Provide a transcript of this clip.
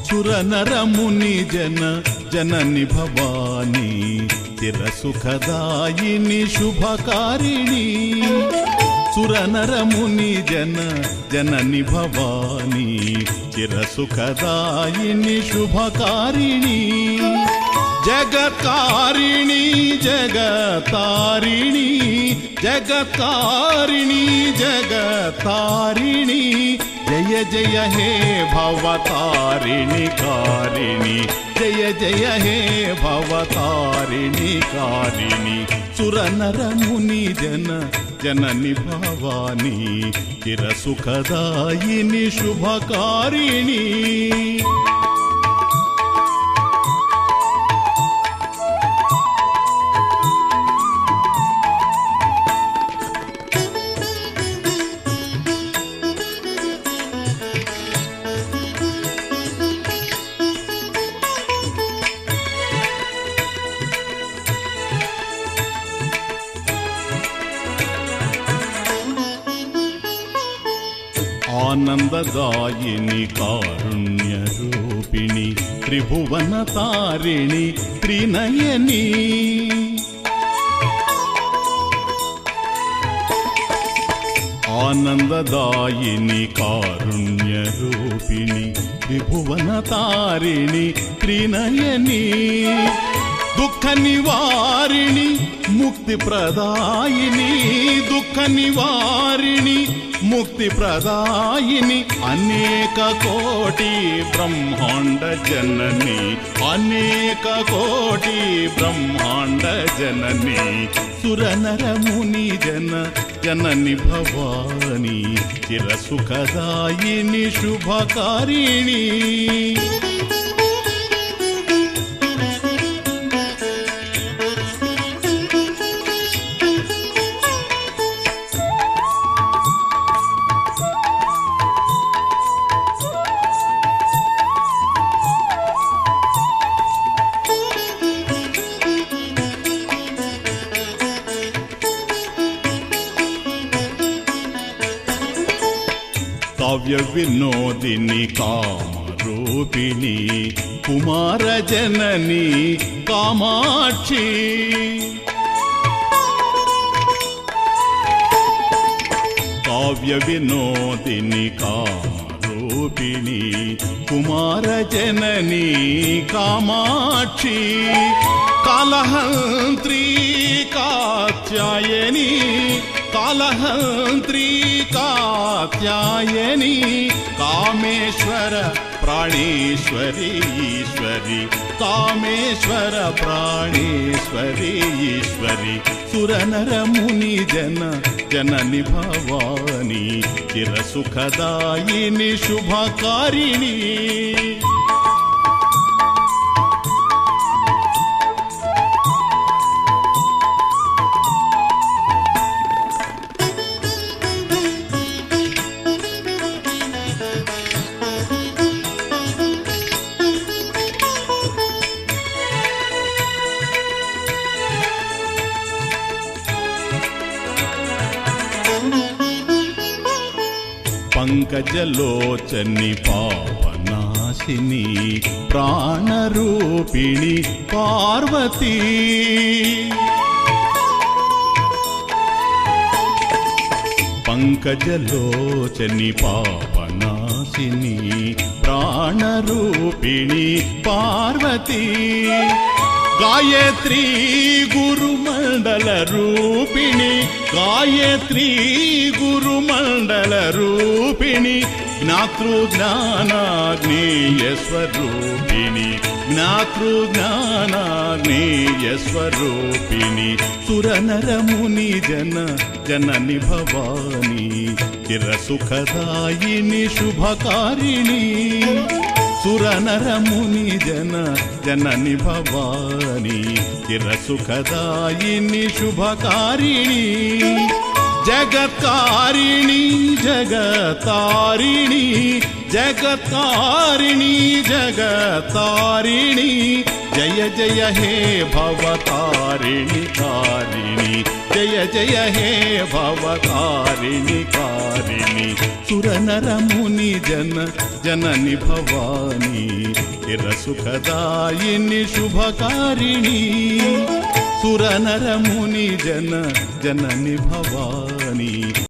సురనరముని జనని భవానీ చిరసుఖదాయిని శుభకారిణి సురనరముని జనని భవానీ చిరసుఖదాయిని శుభకారిణి జగత్కారిణి జగతారిణి జగత్కారిణి జగతారిణి జయ జయ హే భవతారిణి కారిణి జయ జయ హే భవతారిణి కారిణి సురనరముని జనని భవానీ చిరసుఖదాయిని శుభకారిణి ఆనందదాయిని కారుణ్య రూపిణి త్రిభువన తారిణి త్రినయని ఆనందదాయిని కారుణ్య రూపిణి త్రిభువన తారిణి త్రినయని దుఃఖ నివారిణి ముక్తి ప్రదాయిని దుఃఖ నివారిణి ముక్తి ప్రదాయిని అనేక కోటి బ్రహ్మాండ జనని అనేక కోటి బ్రహ్మాండ జనని సురనరముని జనని భవానీ చిరసుఖదాయిని శుభకారిణి కావ్య వినోదిని కామరూపిణి కుమార జనని కామాక్షి కావ్య వినోదిని కామరూపిణి కుమార జనని కామాక్షి కాలహంత్రి కాత్యాయని కాలహంత్రి కాత్యాయని కామేశ్వర ప్రాణేశ్వరి ఈశ్వరి కామేశ్వర ప్రాణేశ్వరి ఈశ్వరి సురనరముని జనని భవానీ చిరసుఖదాయిని శుభకారిణి పంకజలోచని పావనాశిని ప్రాణరూపిణి పార్వతీ పంకజలోచని పావనాశిని ప్రాణరూపిణి పార్వతీ గాయత్రీ గురుమండల రూపిణి గాయత్రీ గురుమండల రూపిణి జ్ఞాతృజ్ఞానాగ్నేయ స్వరూపిణి జ్ఞాతృజ్ఞానాగ్నేయ స్వరూపిణి సురనరముని జనని భవానీ చిరసుఖదాయిని శుభకారిణి సురనరముని జనని భవానీ చిరసుఖదాయిని శుభకారిణి జగత్కారిణి జగతారిణి జగత్కారిణి జగతారిణి జయ జయ హే భవతారిణి కారిణి జయ జయ హే భవతారిణి కారిణి శుభకారిణి సురనరముని జనని భవాని చిర సుఖదాయిని శుభకారిణి సురనరముని జనని భవాని